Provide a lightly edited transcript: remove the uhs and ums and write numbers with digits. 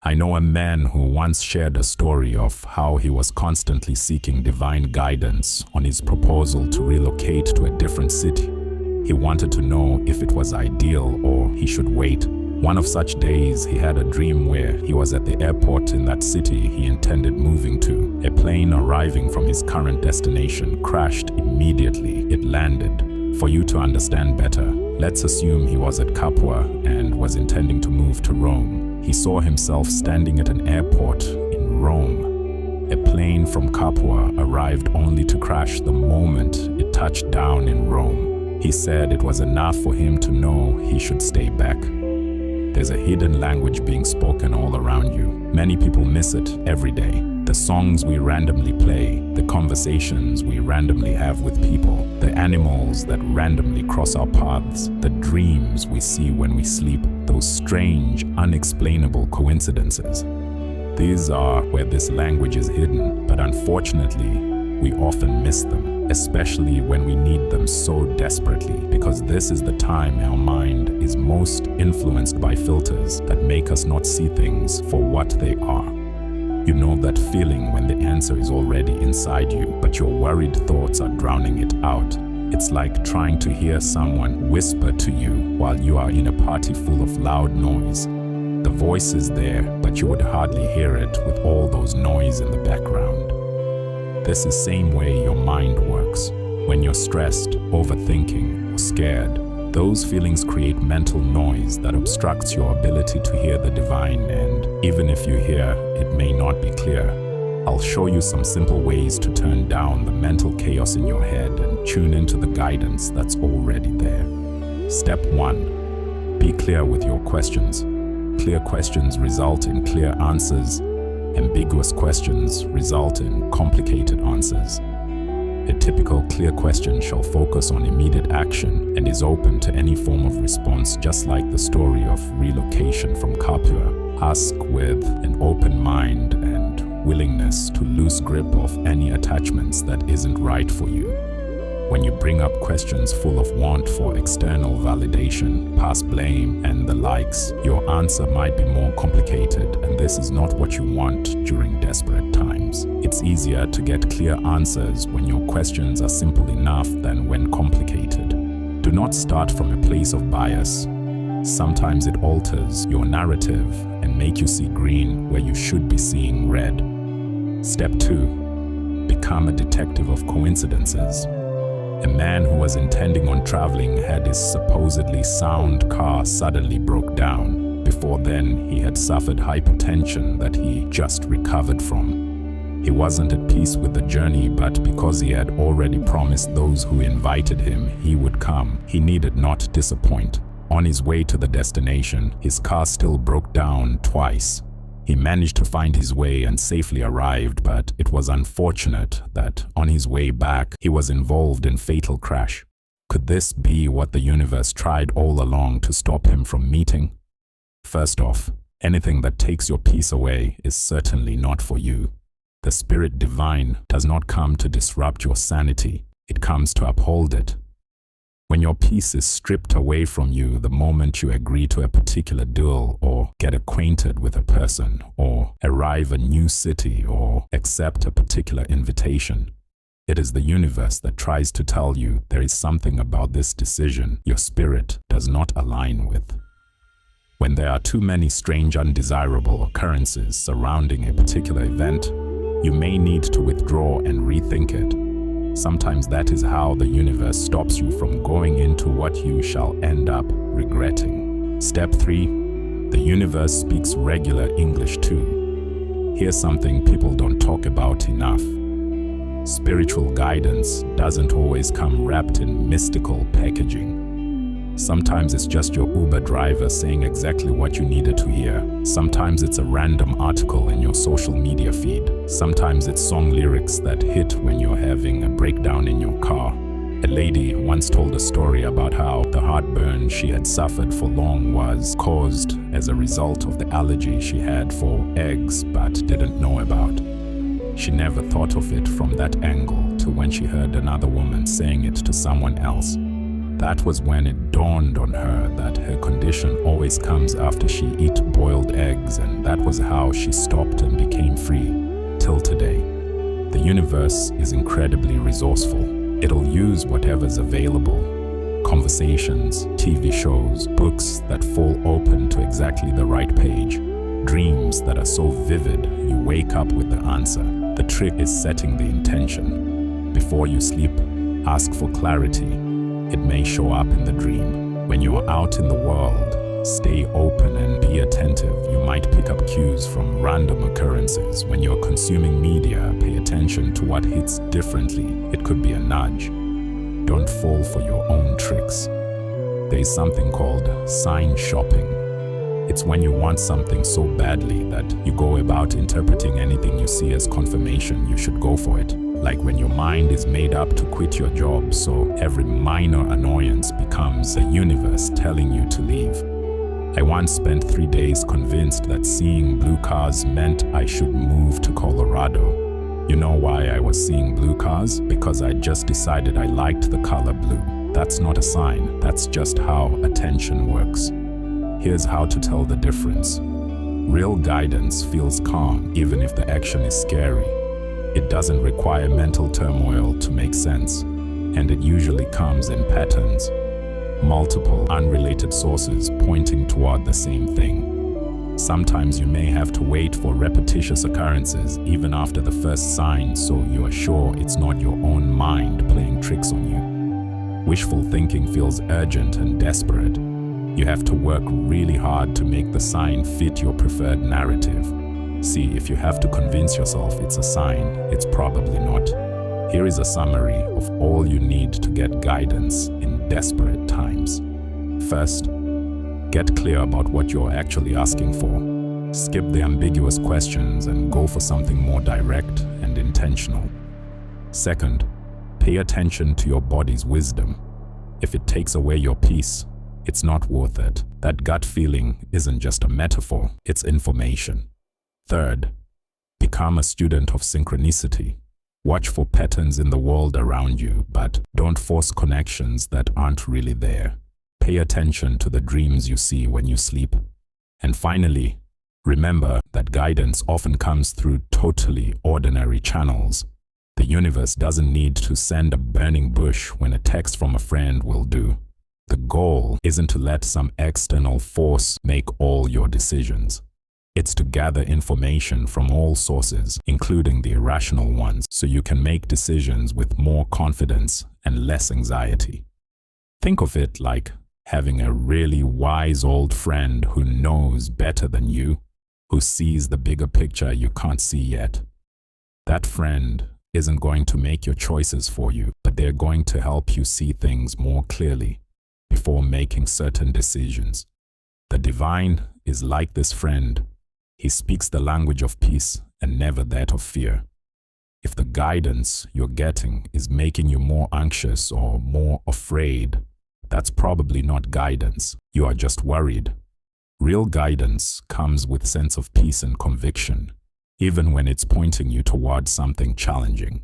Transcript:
I know a man who once shared a story of how he was constantly seeking divine guidance on his proposal to relocate to a different city. He wanted to know if it was ideal or he should wait. One of such days, he had a dream where he was at the airport in that city he intended moving to. A plane arriving from his current destination crashed immediately it landed. For you to understand better, let's assume he was at Capua and was intending to move to Rome. He saw himself standing at an airport in Rome. A plane from Capua arrived only to crash the moment it touched down in Rome. He said it was enough for him to know he should stay back. There's a hidden language being spoken all around you. Many people miss it every day. The songs we randomly play, the conversations we randomly have with people, the animals that randomly cross our paths, the dreams we see when we sleep, those strange, unexplainable coincidences. These are where this language is hidden, but unfortunately, we often miss them, especially when we need them so desperately, because this is the time our mind is most influenced by filters that make us not see things for what they are. You know that feeling when the answer is already inside you, but your worried thoughts are drowning it out. It's like trying to hear someone whisper to you while you are in a party full of loud noise. The voice is there, but you would hardly hear it with all those noise in the background. This is the same way your mind works. When you're stressed, overthinking, or scared, those feelings create mental noise that obstructs your ability to hear the divine, and even if you hear, it may not be clear. I'll show you some simple ways to turn down the mental chaos in your head and tune into the guidance that's already there. Step 1. Be clear with your questions. Clear questions result in clear answers. Ambiguous questions result in complicated answers. A typical clear question shall focus on immediate action and is open to any form of response, just like the story of relocation from Capua. Ask with an open mind and willingness to lose grip of any attachments that isn't right for you. When you bring up questions full of want for external validation, past blame, and the likes, your answer might be more complicated, and this is not what you want during desperate times. It's easier to get clear answers when your questions are simple enough than when complicated. Do not start from a place of bias. Sometimes it alters your narrative and make you see green where you should be seeing red. Step 2. Become a detective of coincidences. A man who was intending on traveling had his supposedly sound car suddenly broke down. Before then, he had suffered hypertension that he just recovered from. He wasn't at peace with the journey, but because he had already promised those who invited him he would come, he needed not disappoint. On his way to the destination, his car still broke down twice. He managed to find his way and safely arrived, but it was unfortunate that on his way back, he was involved in a fatal crash. Could this be what the universe tried all along to stop him from meeting? First off, anything that takes your peace away is certainly not for you. The Spirit Divine does not come to disrupt your sanity, it comes to uphold it. When your peace is stripped away from you the moment you agree to a particular deal or get acquainted with a person or arrive a new city or accept a particular invitation, it is the universe that tries to tell you there is something about this decision your spirit does not align with. When there are too many strange undesirable occurrences surrounding a particular event, you may need to withdraw and rethink it. Sometimes that is how the universe stops you from going into what you shall end up regretting. Step 3. The universe speaks regular English too. Here's something people don't talk about enough. Spiritual guidance doesn't always come wrapped in mystical packaging. Sometimes it's just your Uber driver saying exactly what you needed to hear. Sometimes it's a random article in your social media feed. Sometimes it's song lyrics that hit when you're having a breakdown in your car. A lady once told a story about how the heartburn she had suffered for long was caused as a result of the allergy she had for eggs but didn't know about. She never thought of it from that angle till when she heard another woman saying it to someone else. That was when it dawned on her that her condition always comes after she eats boiled eggs, and that was how she stopped and became free. Till today, the universe is incredibly resourceful. It'll use whatever's available. Conversations, TV shows, books that fall open to exactly the right page, dreams that are so vivid you wake up with the answer. The trick is setting the intention. Before you sleep, ask for clarity. It may show up in the dream. When you're out in the world, stay open and be attentive. You might pick up cues from random occurrences. When you're consuming media, pay attention to what hits differently. It could be a nudge. Don't fall for your own tricks. There is something called sign shopping. It's when you want something so badly that you go about interpreting anything you see as confirmation you should go for it. Like when your mind is made up to quit your job, so every minor annoyance becomes a universe telling you to leave. I once spent 3 days convinced that seeing blue cars meant I should move to Colorado. You know why I was seeing blue cars? Because I just decided I liked the color blue. That's not a sign, that's just how attention works. Here's how to tell the difference. Real guidance feels calm even if the action is scary. It doesn't require mental turmoil to make sense, and it usually comes in patterns. Multiple unrelated sources pointing toward the same thing. Sometimes you may have to wait for repetitious occurrences even after the first sign so you are sure it's not your own mind playing tricks on you. Wishful thinking feels urgent and desperate. You have to work really hard to make the sign fit your preferred narrative. See, if you have to convince yourself it's a sign, it's probably not. Here is a summary of all you need to get guidance in desperate times. First, get clear about what you're actually asking for. Skip the ambiguous questions and go for something more direct and intentional. Second, pay attention to your body's wisdom. If it takes away your peace, it's not worth it. That gut feeling isn't just a metaphor, it's information. Third, become a student of synchronicity. Watch for patterns in the world around you, but don't force connections that aren't really there. Pay attention to the dreams you see when you sleep. And finally, remember that guidance often comes through totally ordinary channels. The universe doesn't need to send a burning bush when a text from a friend will do. The goal isn't to let some external force make all your decisions. It's to gather information from all sources, including the irrational ones, so you can make decisions with more confidence and less anxiety. Think of it like having a really wise old friend who knows better than you, who sees the bigger picture you can't see yet. That friend isn't going to make your choices for you, but they're going to help you see things more clearly before making certain decisions. The divine is like this friend. He speaks the language of peace and never that of fear. If the guidance you're getting is making you more anxious or more afraid, that's probably not guidance. You are just worried. Real guidance comes with sense of peace and conviction, even when it's pointing you towards something challenging.